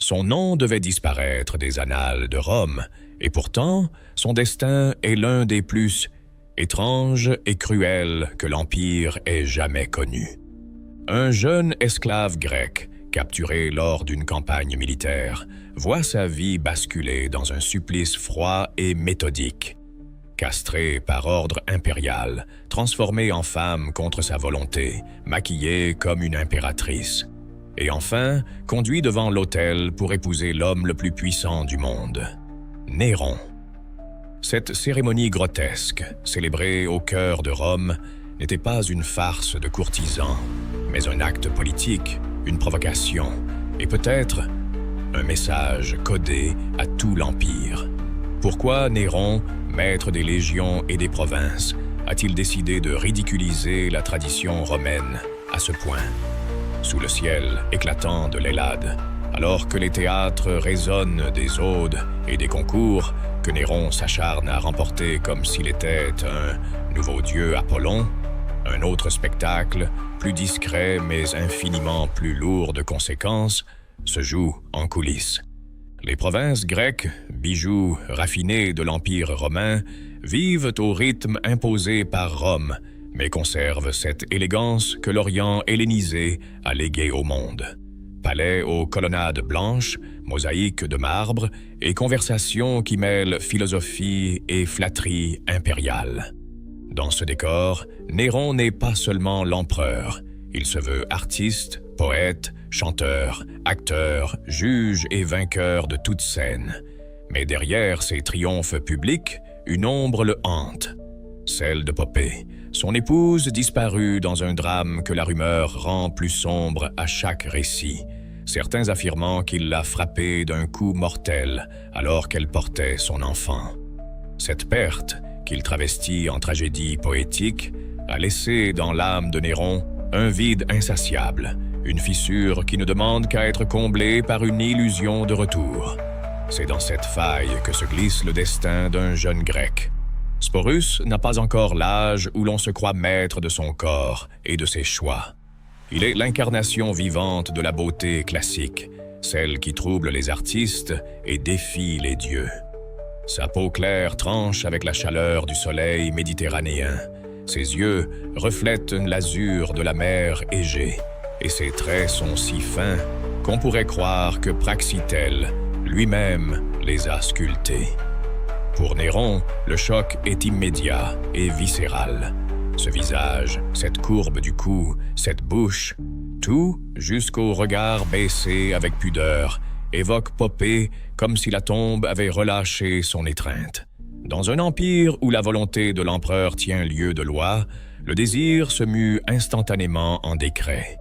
Son nom devait disparaître des annales de Rome, et pourtant, son destin est l'un des plus étranges et cruels que l'Empire ait jamais connu. Un jeune esclave grec, capturé lors d'une campagne militaire, voit sa vie basculer dans un supplice froid et méthodique. Castré par ordre impérial, transformé en femme contre sa volonté, maquillé comme une impératrice, et enfin conduit devant l'autel pour épouser l'homme le plus puissant du monde, Néron. Cette cérémonie grotesque, célébrée au cœur de Rome, n'était pas une farce de courtisans, mais un acte politique, une provocation, et peut-être un message codé à tout l'Empire. Pourquoi Néron, maître des légions et des provinces, a-t-il décidé de ridiculiser la tradition romaine à ce point? Sous le ciel éclatant de l'Hellade, alors que les théâtres résonnent des odes et des concours que Néron s'acharne à remporter comme s'il était un nouveau dieu Apollon, un autre spectacle, plus discret mais infiniment plus lourd de conséquences, se joue en coulisses. Les provinces grecques, bijoux raffinés de l'Empire romain, vivent au rythme imposé par Rome, mais conservent cette élégance que l'Orient hellénisé a léguée au monde. Palais aux colonnades blanches, mosaïques de marbre et conversations qui mêlent philosophie et flatterie impériale. Dans ce décor, Néron n'est pas seulement l'empereur. Il se veut artiste, poète, chanteur, acteur, juge et vainqueur de toute scène. Mais derrière ces triomphes publics, une ombre le hante, celle de Poppée, son épouse disparue dans un drame que la rumeur rend plus sombre à chaque récit, certains affirmant qu'il l'a frappée d'un coup mortel alors qu'elle portait son enfant. Cette perte, qu'il travestit en tragédie poétique, a laissé dans l'âme de Néron un vide insatiable, une fissure qui ne demande qu'à être comblée par une illusion de retour. C'est dans cette faille que se glisse le destin d'un jeune grec. Sporus n'a pas encore l'âge où l'on se croit maître de son corps et de ses choix. Il est l'incarnation vivante de la beauté classique, celle qui trouble les artistes et défie les dieux. Sa peau claire tranche avec la chaleur du soleil méditerranéen. Ses yeux reflètent l'azur de la mer Égée, et ses traits sont si fins qu'on pourrait croire que Praxitèle lui-même les a sculptés. Pour Néron, le choc est immédiat et viscéral. Ce visage, cette courbe du cou, cette bouche, tout, jusqu'au regard baissé avec pudeur, évoque Poppée comme si la tombe avait relâché son étreinte. Dans un empire où la volonté de l'empereur tient lieu de loi, le désir se mue instantanément en décret.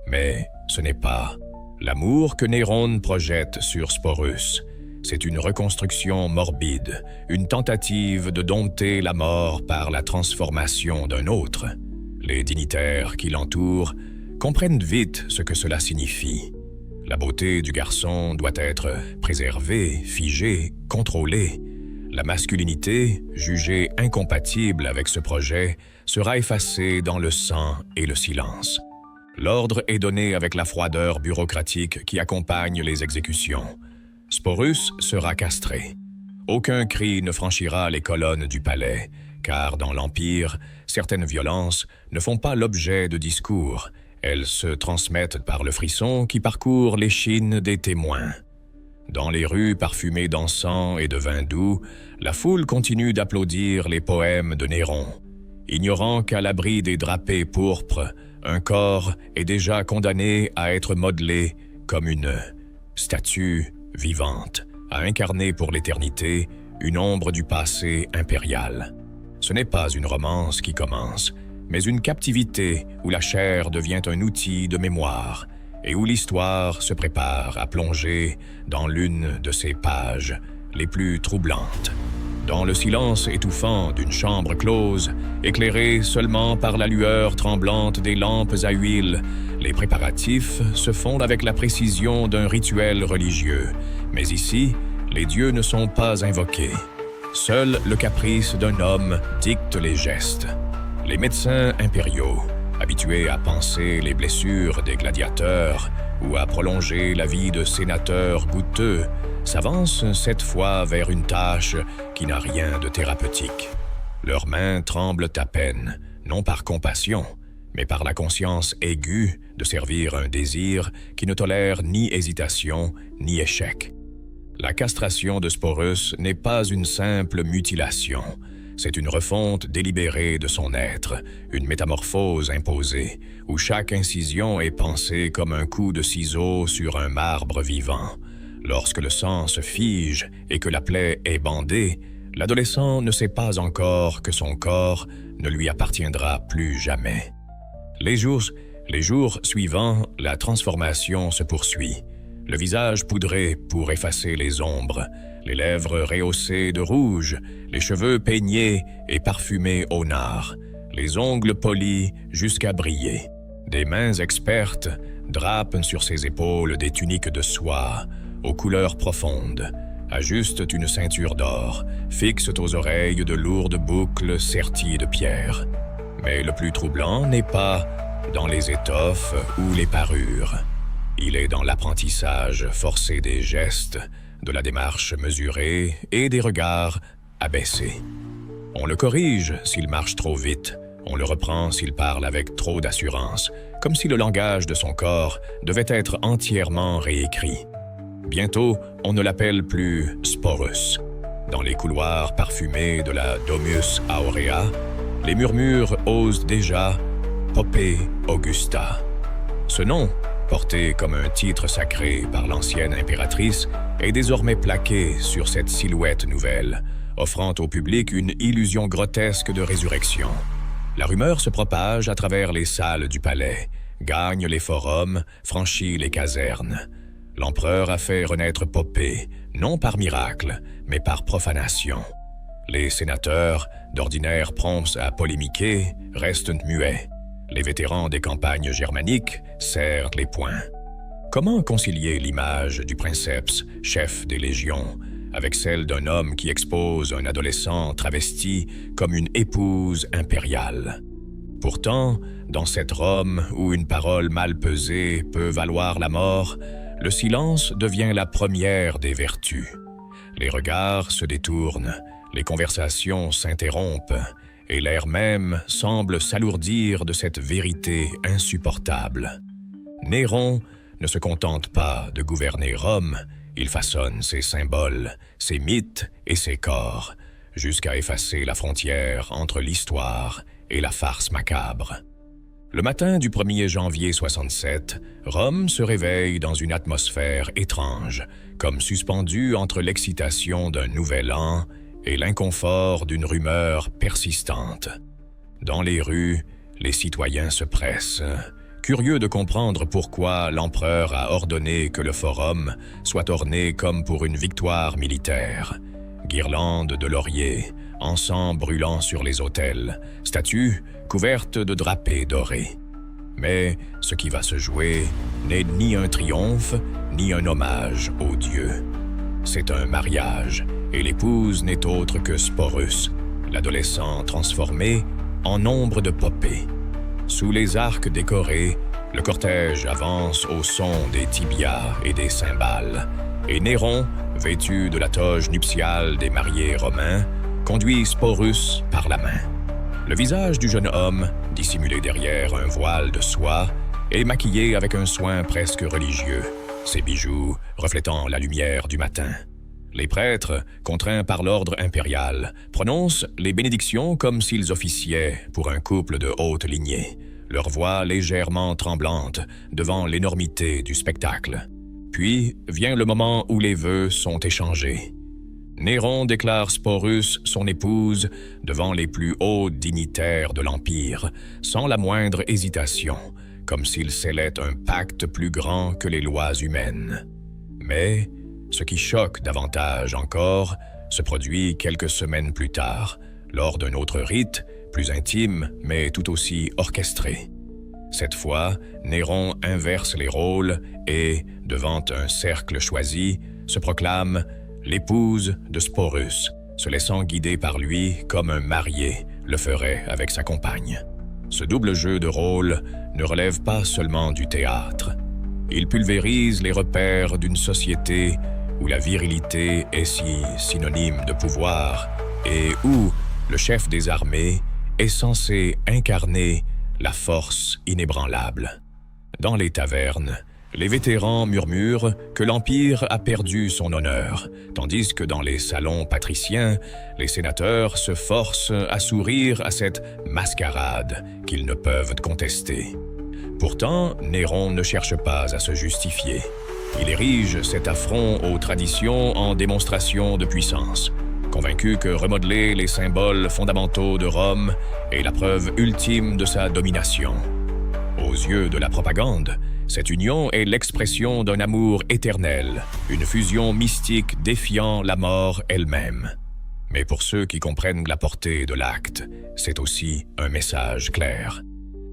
Mais ce n'est pas l'amour que Néron projette sur Sporus. C'est une reconstruction morbide, une tentative de dompter la mort par la transformation d'un autre. Les dignitaires qui l'entourent comprennent vite ce que cela signifie. La beauté du garçon doit être préservée, figée, contrôlée. La masculinité, jugée incompatible avec ce projet, sera effacée dans le sang et le silence. L'ordre est donné avec la froideur bureaucratique qui accompagne les exécutions. Sporus sera castré. Aucun cri ne franchira les colonnes du palais, car dans l'Empire, certaines violences ne font pas l'objet de discours. Elles se transmettent par le frisson qui parcourt l'échine des témoins. Dans les rues parfumées d'encens et de vin doux, la foule continue d'applaudir les poèmes de Néron. Ignorant qu'à l'abri des drapés pourpres, un corps est déjà condamné à être modelé comme une statue vivante, à incarner pour l'éternité une ombre du passé impérial. Ce n'est pas une romance qui commence, mais une captivité où la chair devient un outil de mémoire et où l'histoire se prépare à plonger dans l'une de ses pages les plus troublantes. Dans le silence étouffant d'une chambre close, éclairée seulement par la lueur tremblante des lampes à huile, les préparatifs se font avec la précision d'un rituel religieux. Mais ici, les dieux ne sont pas invoqués. Seul le caprice d'un homme dicte les gestes. Les médecins impériaux, habitués à panser les blessures des gladiateurs ou à prolonger la vie de sénateur goûteux, s'avancent cette fois vers une tâche qui n'a rien de thérapeutique. Leurs mains tremblent à peine, non par compassion, mais par la conscience aiguë de servir un désir qui ne tolère ni hésitation ni échec. La castration de Sporus n'est pas une simple mutilation, c'est une refonte délibérée de son être, une métamorphose imposée, où chaque incision est pensée comme un coup de ciseau sur un marbre vivant. Lorsque le sang se fige et que la plaie est bandée, l'adolescent ne sait pas encore que son corps ne lui appartiendra plus jamais. Les jours suivants, la transformation se poursuit. Le visage poudré pour effacer les ombres, les lèvres rehaussées de rouge, les cheveux peignés et parfumés au nard, les ongles polis jusqu'à briller. Des mains expertes drapent sur ses épaules des tuniques de soie aux couleurs profondes, ajustent une ceinture d'or, fixent aux oreilles de lourdes boucles serties de pierre. Mais le plus troublant n'est pas dans les étoffes ou les parures. Il est dans l'apprentissage forcé des gestes, de la démarche mesurée et des regards abaissés. On le corrige s'il marche trop vite, on le reprend s'il parle avec trop d'assurance, comme si le langage de son corps devait être entièrement réécrit. Bientôt, on ne l'appelle plus Sporus. Dans les couloirs parfumés de la Domus Aurea, les murmures osent déjà Poppée Augusta. Ce nom, porté comme un titre sacré par l'ancienne impératrice, est désormais plaqué sur cette silhouette nouvelle, offrant au public une illusion grotesque de résurrection. La rumeur se propage à travers les salles du palais, gagne les forums, franchit les casernes. L'empereur a fait renaître Poppée, non par miracle, mais par profanation. Les sénateurs, d'ordinaire prompts à polémiquer, restent muets. Les vétérans des campagnes germaniques serrent les poings. Comment concilier l'image du princeps, chef des légions, avec celle d'un homme qui expose un adolescent travesti comme une épouse impériale? Pourtant, dans cette Rome où une parole mal pesée peut valoir la mort, le silence devient la première des vertus. Les regards se détournent, les conversations s'interrompent, et l'air même semble s'alourdir de cette vérité insupportable. Néron ne se contente pas de gouverner Rome, il façonne ses symboles, ses mythes et ses corps, jusqu'à effacer la frontière entre l'histoire et la farce macabre. Le matin du 1er janvier 67, Rome se réveille dans une atmosphère étrange, comme suspendue entre l'excitation d'un nouvel an et l'inconfort d'une rumeur persistante. Dans les rues, les citoyens se pressent, curieux de comprendre pourquoi l'empereur a ordonné que le forum soit orné comme pour une victoire militaire. Guirlandes de lauriers, encens brûlant sur les autels, statues couvertes de drapés dorés. Mais ce qui va se jouer n'est ni un triomphe, ni un hommage aux dieux. C'est un mariage, et l'épouse n'est autre que Sporus, l'adolescent transformé en ombre de Poppée. Sous les arcs décorés, le cortège avance au son des tibias et des cymbales, et Néron, vêtu de la toge nuptiale des mariés romains, conduit Sporus par la main. Le visage du jeune homme, dissimulé derrière un voile de soie, est maquillé avec un soin presque religieux, ses bijoux reflétant la lumière du matin. Les prêtres, contraints par l'ordre impérial, prononcent les bénédictions comme s'ils officiaient pour un couple de haute lignée, leur voix légèrement tremblante devant l'énormité du spectacle. Puis vient le moment où les vœux sont échangés. Néron déclare Sporus son épouse devant les plus hauts dignitaires de l'Empire, sans la moindre hésitation, comme s'il scellait un pacte plus grand que les lois humaines. Mais ce qui choque davantage encore se produit quelques semaines plus tard, lors d'un autre rite, plus intime mais tout aussi orchestré. Cette fois, Néron inverse les rôles et, devant un cercle choisi, se proclame l'épouse de Sporus, se laissant guider par lui comme un marié le ferait avec sa compagne. Ce double jeu de rôle ne relève pas seulement du théâtre. il pulvérise les repères d'une société où la virilité est si synonyme de pouvoir et où le chef des armées est censé incarner la force inébranlable. Dans les tavernes, les vétérans murmurent que l'Empire a perdu son honneur, tandis que dans les salons patriciens, les sénateurs se forcent à sourire à cette mascarade qu'ils ne peuvent contester. Pourtant, Néron ne cherche pas à se justifier. Il érige cet affront aux traditions en démonstration de puissance, convaincu que remodeler les symboles fondamentaux de Rome est la preuve ultime de sa domination. Aux yeux de la propagande, cette union est l'expression d'un amour éternel, une fusion mystique défiant la mort elle-même. Mais pour ceux qui comprennent la portée de l'acte, c'est aussi un message clair.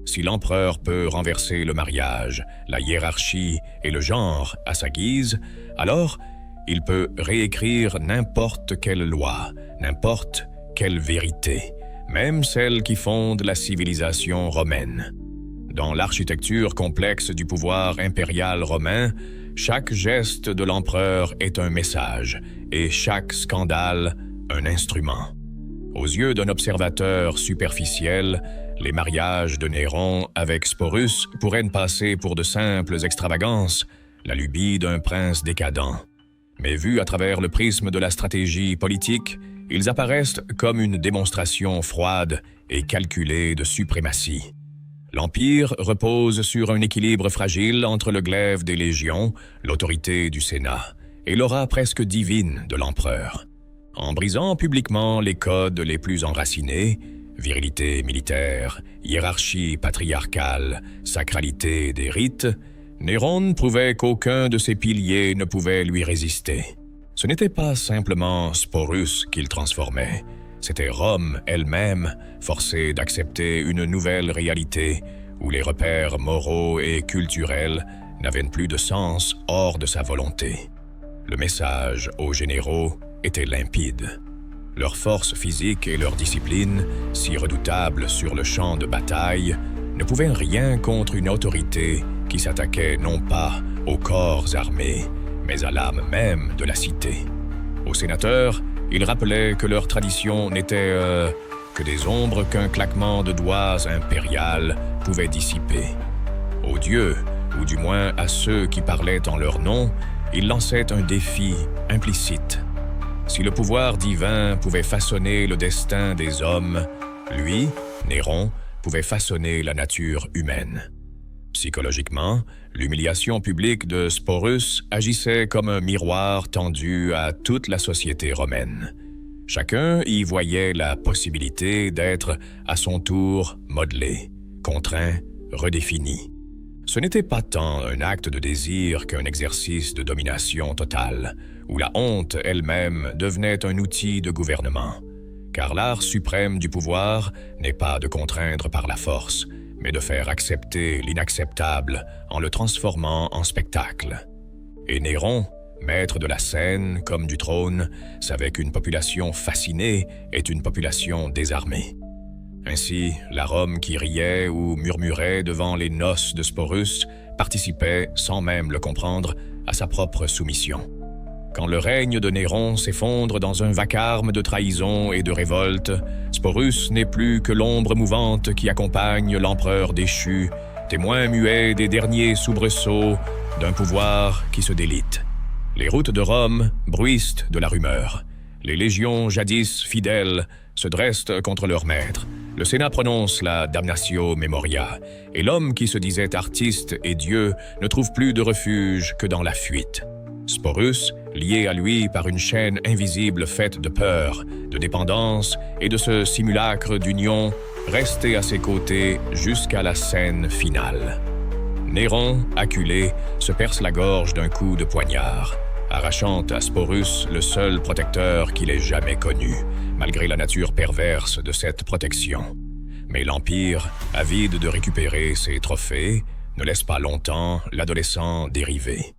Si l'empereur peut renverser le mariage, la hiérarchie et le genre à sa guise, alors il peut réécrire n'importe quelle loi, n'importe quelle vérité, même celle qui fonde la civilisation romaine. Dans l'architecture complexe du pouvoir impérial romain, chaque geste de l'empereur est un message et chaque scandale un instrument. Aux yeux d'un observateur superficiel, les mariages de Néron avec Sporus pourraient passer pour de simples extravagances, la lubie d'un prince décadent. Mais vus à travers le prisme de la stratégie politique, ils apparaissent comme une démonstration froide et calculée de suprématie. L'Empire repose sur un équilibre fragile entre le glaive des légions, l'autorité du Sénat, et l'aura presque divine de l'empereur. En brisant publiquement les codes les plus enracinés, virilité militaire, hiérarchie patriarcale, sacralité des rites, Néron prouvait qu'aucun de ces piliers ne pouvait lui résister. Ce n'était pas simplement Sporus qu'il transformait, c'était Rome elle-même, forcée d'accepter une nouvelle réalité où les repères moraux et culturels n'avaient plus de sens hors de sa volonté. Le message aux généraux était limpide. Leur force physique et leur discipline, si redoutables sur le champ de bataille, ne pouvaient rien contre une autorité qui s'attaquait non pas aux corps armés, mais à l'âme même de la cité. Aux sénateurs, il rappelait que leur tradition n'était que des ombres qu'un claquement de doigts impérial pouvait dissiper. Aux dieux, ou du moins à ceux qui parlaient en leur nom, il lançait un défi implicite. Si le pouvoir divin pouvait façonner le destin des hommes, lui, Néron, pouvait façonner la nature humaine. Psychologiquement, l'humiliation publique de Sporus agissait comme un miroir tendu à toute la société romaine. Chacun y voyait la possibilité d'être à son tour modelé, contraint, redéfini. Ce n'était pas tant un acte de désir qu'un exercice de domination totale, où la honte elle-même devenait un outil de gouvernement. Car l'art suprême du pouvoir n'est pas de contraindre par la force, mais de faire accepter l'inacceptable en le transformant en spectacle. Et Néron, maître de la scène comme du trône, savait qu'une population fascinée est une population désarmée. Ainsi, la Rome qui riait ou murmurait devant les noces de Sporus participait, sans même le comprendre, à sa propre soumission. Quand le règne de Néron s'effondre dans un vacarme de trahison et de révolte, Sporus n'est plus que l'ombre mouvante qui accompagne l'empereur déchu, témoin muet des derniers soubresauts d'un pouvoir qui se délite. Les routes de Rome bruissent de la rumeur. Les légions jadis fidèles se dressent contre leur maître. Le Sénat prononce la damnatio memoria, et l'homme qui se disait artiste et dieu ne trouve plus de refuge que dans la fuite. Sporus, lié à lui par une chaîne invisible faite de peur, de dépendance et de ce simulacre d'union, restait à ses côtés jusqu'à la scène finale. Néron, acculé, se perce la gorge d'un coup de poignard, arrachant à Sporus le seul protecteur qu'il ait jamais connu, malgré la nature perverse de cette protection. Mais l'Empire, avide de récupérer ses trophées, ne laisse pas longtemps l'adolescent dériver.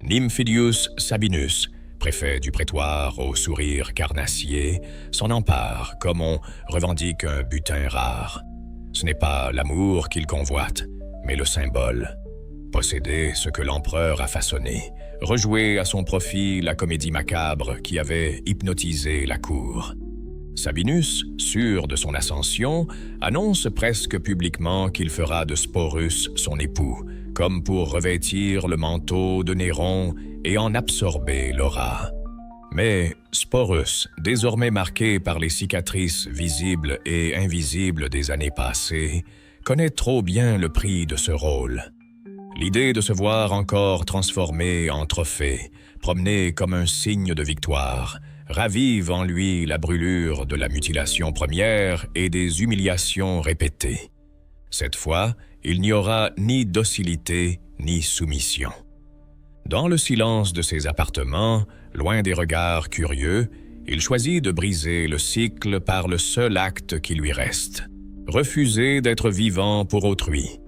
Nymphidius Sabinus, préfet du prétoire au sourire carnassier, s'en empare comme on revendique un butin rare. Ce n'est pas l'amour qu'il convoite, mais le symbole. posséder ce que l'empereur a façonné, rejouer à son profit la comédie macabre qui avait hypnotisé la cour. Sabinus, sûr de son ascension, annonce presque publiquement qu'il fera de Sporus son époux, comme pour revêtir le manteau de Néron et en absorber l'aura. Mais Sporus, désormais marqué par les cicatrices visibles et invisibles des années passées, connaît trop bien le prix de ce rôle. L'idée de se voir encore transformé en trophée, promené comme un signe de victoire, ravive en lui la brûlure de la mutilation première et des humiliations répétées. Cette fois, il n'y aura ni docilité ni soumission. Dans le silence de ses appartements, loin des regards curieux, il choisit de briser le cycle par le seul acte qui lui reste: refuser d'être vivant pour autrui.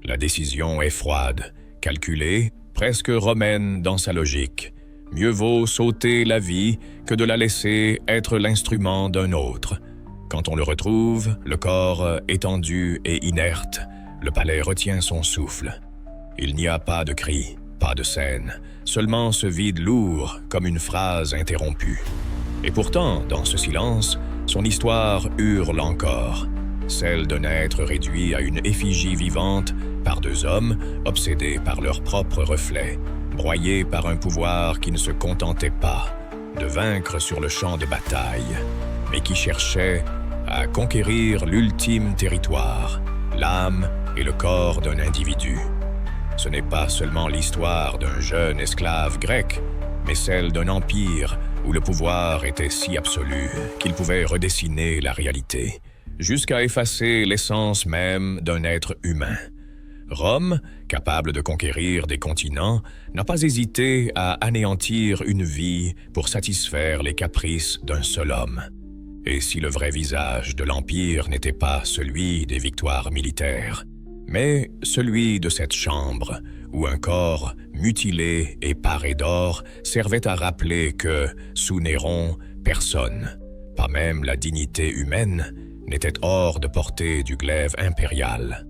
La décision est froide, calculée, presque romaine dans sa logique. Mieux vaut sauter la vie que de la laisser être l'instrument d'un autre. Quand on le retrouve, le corps étendu et inerte, le palais retient son souffle. Il n'y a pas de cri, pas de scène, seulement ce vide lourd comme une phrase interrompue. Et pourtant, dans ce silence, son histoire hurle encore, celle d'un être réduit à une effigie vivante par deux hommes obsédés par leur propre reflet, broyés par un pouvoir qui ne se contentait pas de vaincre sur le champ de bataille, mais qui cherchait à conquérir l'ultime territoire, l'âme et le corps d'un individu. Ce n'est pas seulement l'histoire d'un jeune esclave grec, mais celle d'un empire où le pouvoir était si absolu qu'il pouvait redessiner la réalité, jusqu'à effacer l'essence même d'un être humain. Rome, capable de conquérir des continents, n'a pas hésité à anéantir une vie pour satisfaire les caprices d'un seul homme. Et si le vrai visage de l'Empire n'était pas celui des victoires militaires, mais celui de cette chambre, où un corps mutilé et paré d'or servait à rappeler que, sous Néron, personne, pas même la dignité humaine, n'était hors de portée du glaive impérial.